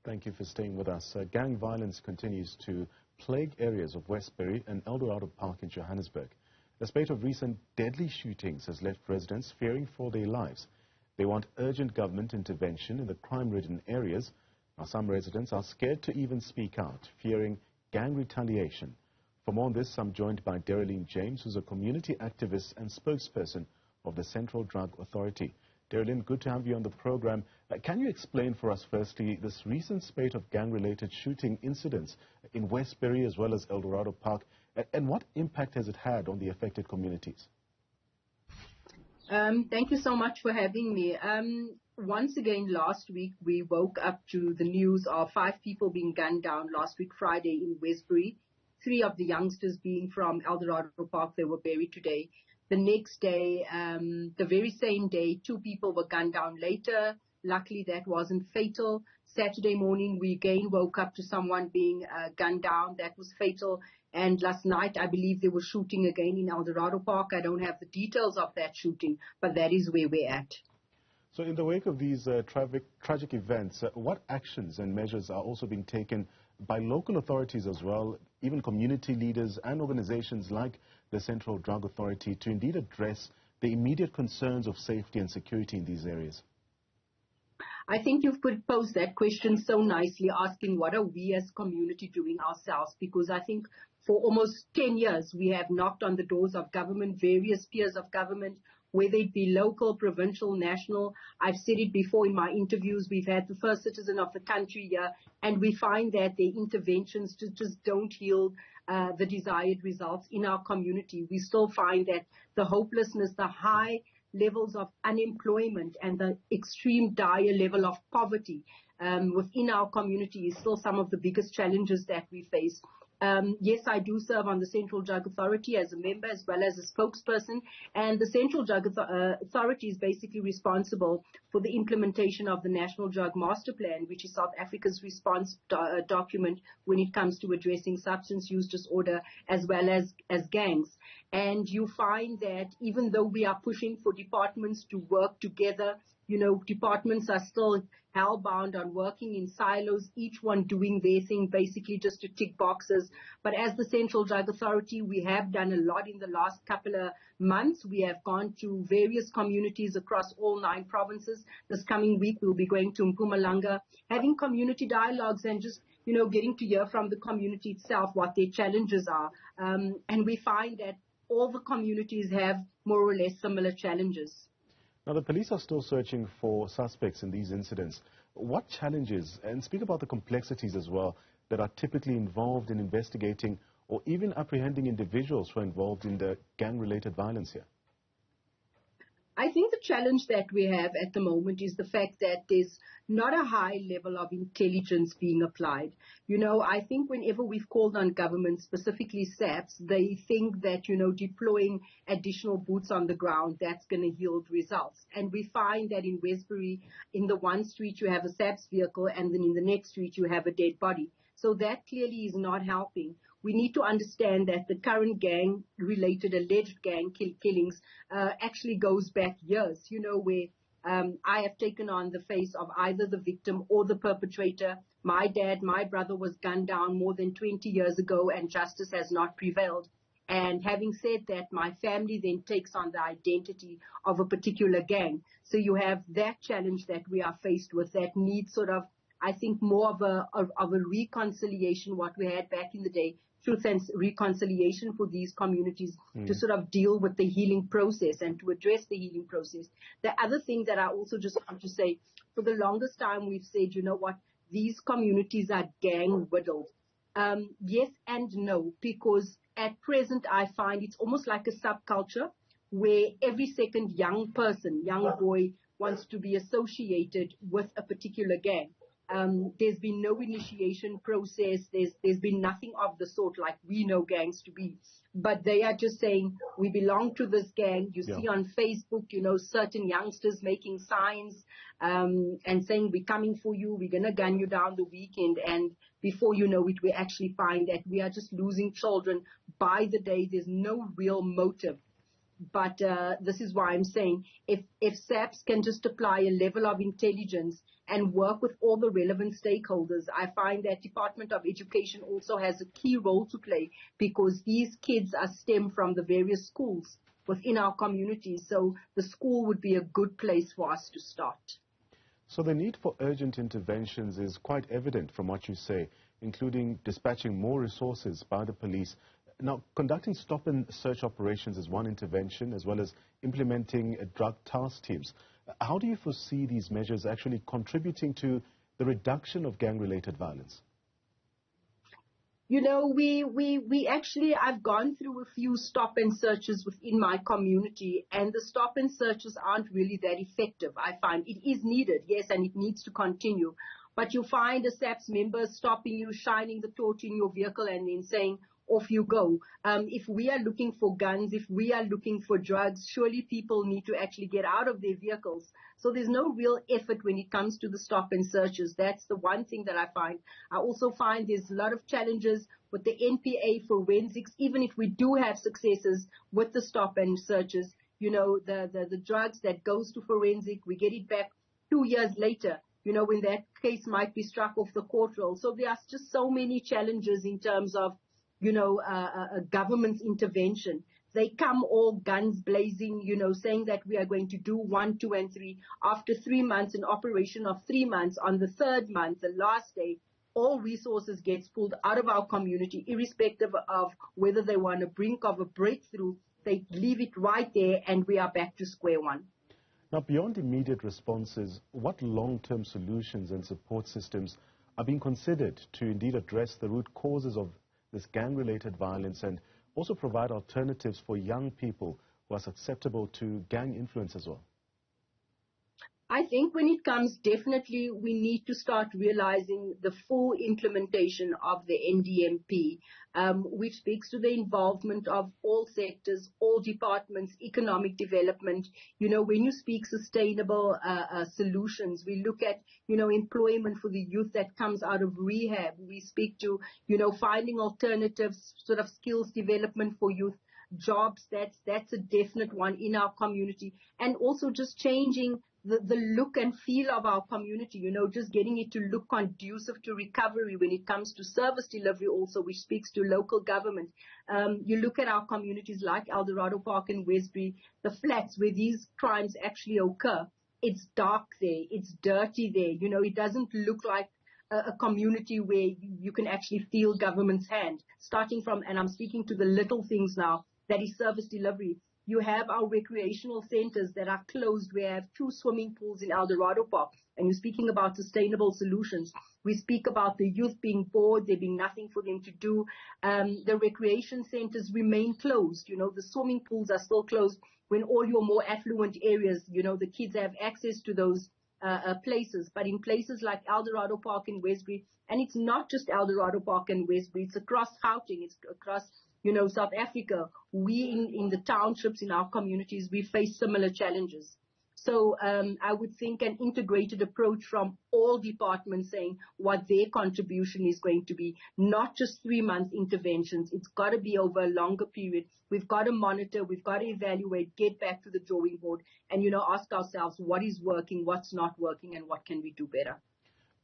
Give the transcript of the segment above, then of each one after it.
Thank you for staying with us. Gang violence continues to plague areas of Westbury and Eldorado Park in Johannesburg. A spate of recent deadly shootings has left residents fearing for their lives. They want urgent government intervention in the crime-ridden areas. Now, some residents are scared to even speak out, fearing gang retaliation. For more on this, I'm joined by Dereleen James, who's a community activist and spokesperson of the Central Drug Authority. Dereleen, good to have you on the program. Can you explain for us, firstly, this recent spate of gang-related shooting incidents in Westbury as well as Eldorado Park, and what impact has it had on the affected communities? Thank you so much for having me. Once again, last week, we woke up to the news of 5 people being gunned down last week, Friday, in Westbury. 3 of the youngsters being from Eldorado Park, they were buried today. The next day, the very same day, 2 people were gunned down later. Luckily, that wasn't fatal. Saturday morning, we again woke up to someone being gunned down. That was fatal. And last night, I believe they were shooting again in Eldorado Park. I don't have the details of that shooting, but that is where we're at. So in the wake of these tragic events, what actions and measures are also being taken by local authorities as well, even community leaders and organizations like the Central Drug Authority, to indeed address the immediate concerns of safety and security in these areas? I think you've posed that question so nicely, asking what are we as community doing ourselves, because I think for almost 10 years we have knocked on the doors of government, various spheres of government, whether it be local, provincial, national. I've said it before in my interviews, we've had the first citizen of the country here, and we find that their interventions just don't yield the desired results in our community. We still find that the hopelessness, the high levels of unemployment and the extreme dire level of poverty within our community is still some of the biggest challenges that we face. Yes, I do serve on the Central Drug Authority as a member as well as a spokesperson, and the Central Drug Authority is basically responsible for the implementation of the National Drug Master Plan, which is South Africa's response document when it comes to addressing substance use disorder as well as gangs. And you find that even though we are pushing for departments to work together, you know, departments are still hell-bound on working in silos, each one doing their thing, basically just to tick boxes. But as the Central Drug Authority, we have done a lot in the last couple of months. We have gone to various communities across all 9 provinces. This coming week, we'll be going to Mpumalanga, having community dialogues and just, you know, getting to hear from the community itself what their challenges are. And we find that all the communities have more or less similar challenges. Now, the police are still searching for suspects in these incidents. What challenges, and speak about the complexities as well, that are typically involved in investigating or even apprehending individuals who are involved in the gang-related violence here? I think the challenge that we have at the moment is the fact that there's not a high level of intelligence being applied. You know, I think whenever we've called on government, specifically SAPS, they think that, you know, deploying additional boots on the ground, that's going to yield results. And we find that in Westbury, in the one street you have a SAPS vehicle, and then in the next street you have a dead body. So that clearly is not helping. We need to understand that the current gang-related, alleged gang killings actually goes back years, you know, where I have taken on the face of either the victim or the perpetrator. My dad, my brother was gunned down more than 20 years ago, and justice has not prevailed. And having said that, my family then takes on the identity of a particular gang. So you have that challenge that we are faced with that needs sort of, I think, more of a reconciliation, what we had back in the day, truth and reconciliation for these communities to sort of deal with the healing process and to address the healing process. The other thing that I also just want to say, for the longest time we've said, you know what, these communities are gang-riddled. Yes and no, because at present I find it's almost like a subculture where every second young person, young boy, wants to be associated with a particular gang. There's been no initiation process. There's been nothing of the sort like we know gangs to be. But they are just saying, we belong to this gang. You see on Facebook, you know, certain youngsters making signs and saying, we're coming for you. We're going to gun you down the weekend. And before you know it, we actually find that we are just losing children by the day. There's no real motive. But this is why I'm saying if SAPS can just apply a level of intelligence and work with all the relevant stakeholders, I find that Department of Education also has a key role to play, because these kids are stemmed from the various schools within our communities. So the school would be a good place for us to start. So the need for urgent interventions is quite evident from what you say, including dispatching more resources by the police. Now, conducting stop and search operations is one intervention, as well as implementing drug task teams. How do you foresee these measures actually contributing to the reduction of gang-related violence? You know, we actually, I've gone through a few stop and searches within my community, and the stop and searches aren't really that effective. I find it is needed, yes, and it needs to continue. But you find a SAPS member stopping you, shining the torch in your vehicle, and then saying, off you go. If we are looking for guns, if we are looking for drugs, surely people need to actually get out of their vehicles. So there's no real effort when it comes to the stop and searches. That's the one thing that I find. I also find there's a lot of challenges with the NPA forensics. Even if we do have successes with the stop and searches, you know, the drugs that goes to forensic, we get it back 2 years later, you know, when that case might be struck off the court roll. So there are just so many challenges in terms of, you know, a government's intervention. They come all guns blazing, you know, saying that we are going to do 1, 2, and 3. After 3 months, an operation of 3 months, on the third month, the last day, all resources gets pulled out of our community, irrespective of whether they were on the brink of a breakthrough. They leave it right there, and we are back to square one. Now, beyond immediate responses, what long-term solutions and support systems are being considered to indeed address the root causes of this gang-related violence, and also provide alternatives for young people who are susceptible to gang influence as well? I think when it comes, definitely we need to start realizing the full implementation of the NDMP, which speaks to the involvement of all sectors, all departments, economic development. You know, when you speak sustainable solutions, we look at, you know, employment for the youth that comes out of rehab. We speak to, you know, finding alternatives, sort of skills development for youth, jobs. That's a definite one in our community. And also just changing the look and feel of our community, you know, just getting it to look conducive to recovery when it comes to service delivery also, which speaks to local government. You look at our communities like Eldorado Park and Westbury, the flats where these crimes actually occur. It's dark there. It's dirty there. You know, it doesn't look like a community where you can actually feel government's hand. Starting from, and I'm speaking to the little things now, that is service delivery. You have our recreational centers that are closed. We have 2 swimming pools in Eldorado Park. And you're speaking about sustainable solutions. We speak about the youth being bored, there being nothing for them to do. The recreation centers remain closed. You know, the swimming pools are still closed when all your more affluent areas, you know, the kids have access to those places. But in places like Eldorado Park and Westbury, and it's not just Eldorado Park and Westbury, it's across Gauteng, it's across, you know, South Africa. We in the townships, in our communities, we face similar challenges. So I would think an integrated approach from all departments saying what their contribution is going to be, not just 3-month interventions. It's got to be over a longer period. We've got to monitor, we've got to evaluate, get back to the drawing board, and, you know, ask ourselves what is working, what's not working, and what can we do better.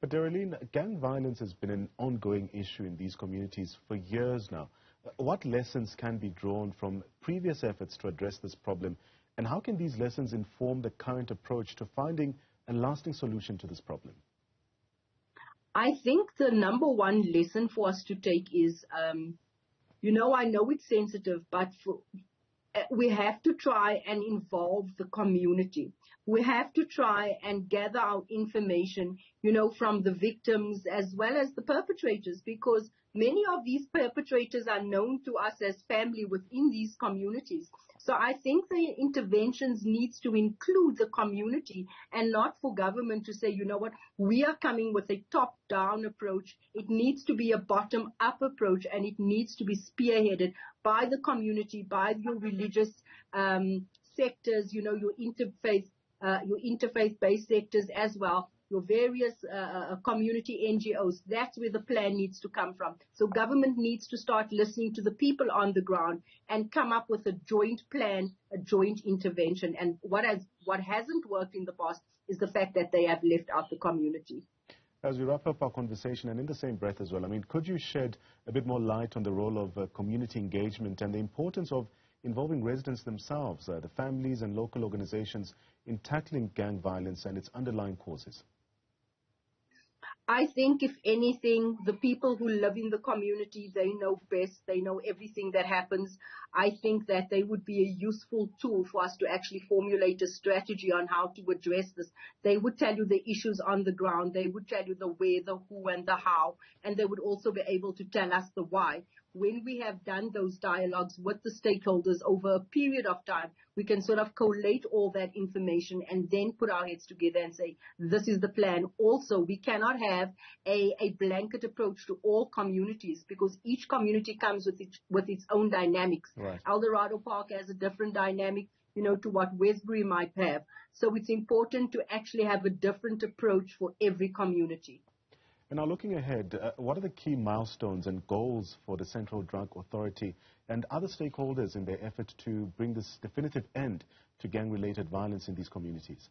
But Dereleen, gang violence has been an ongoing issue in these communities for years now. What lessons can be drawn from previous efforts to address this problem, and how can these lessons inform the current approach to finding a lasting solution to this problem? I think the number one lesson for us to take is, you know, I know it's sensitive, but we have to try and involve the community. We have to try and gather our information, you know, from the victims as well as the perpetrators, because many of these perpetrators are known to us as family within these communities. So I think the interventions needs to include the community, and not for government to say, you know what, we are coming with a top-down approach. It needs to be a bottom-up approach, and it needs to be spearheaded by the community, by your religious sectors, you know, your interfaith-based sectors as well. your various community NGOs. That's where the plan needs to come from. So government needs to start listening to the people on the ground and come up with a joint plan, a joint intervention. And what hasn't worked in the past is the fact that they have left out the community. As we wrap up our conversation, and in the same breath as well, I mean, could you shed a bit more light on the role of community engagement and the importance of involving residents themselves, the families and local organizations in tackling gang violence and its underlying causes? I think, if anything, the people who live in the community, they know best. They know everything that happens. I think that they would be a useful tool for us to actually formulate a strategy on how to address this. They would tell you the issues on the ground. They would tell you the where, the who, and the how. And they would also be able to tell us the why. When we have done those dialogues with the stakeholders over a period of time, we can sort of collate all that information and then put our heads together and say, this is the plan. Also, we cannot have a blanket approach to all communities, because each community comes with its own dynamics. Right. Eldorado Park has a different dynamic, to what Westbury might have. So it's important to actually have a different approach for every community. And now, looking ahead, what are the key milestones and goals for the Central Drug Authority and other stakeholders in their effort to bring this definitive end to gang-related violence in these communities?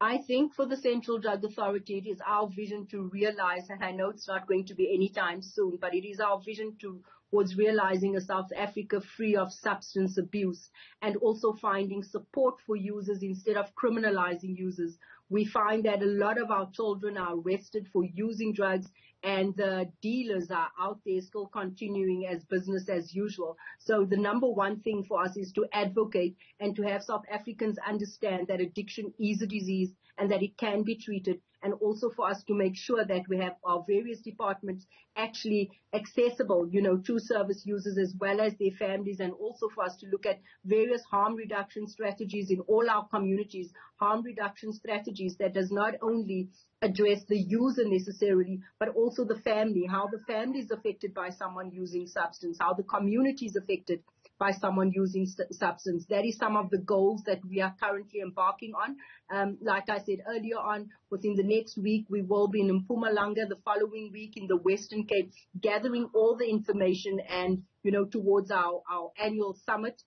I think for the Central Drug Authority, it is our vision to realize, and I know it's not going to be anytime soon, but it is our vision towards realizing a South Africa free of substance abuse, and also finding support for users instead of criminalizing users. We find that a lot of our children are arrested for using drugs, and the dealers are out there still continuing as business as usual. So the number one thing for us is to advocate and to have South Africans understand that addiction is a disease and that it can be treated, and also for us to make sure that we have our various departments actually accessible, to service users as well as their families, and also for us to look at various harm reduction strategies in all our communities, harm reduction strategies that does not only address the user necessarily, but also the family, how the family is affected by someone using substance, how the community is affected by someone using substance. That is some of the goals that we are currently embarking on. Like I said earlier on, within the next week, we will be in Mpumalanga, the following week in the Western Cape, gathering all the information and, towards our annual summit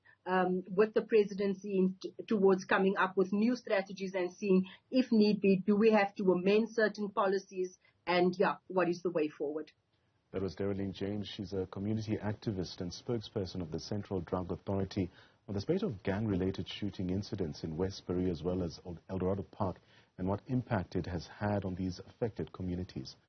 with the presidency towards coming up with new strategies and seeing, if need be, do we have to amend certain policies, and what is the way forward. That was Dereleen James. She's a community activist and spokesperson of the Central Drug Authority on the spate of gang-related shooting incidents in Westbury as well as Eldorado Park and what impact it has had on these affected communities.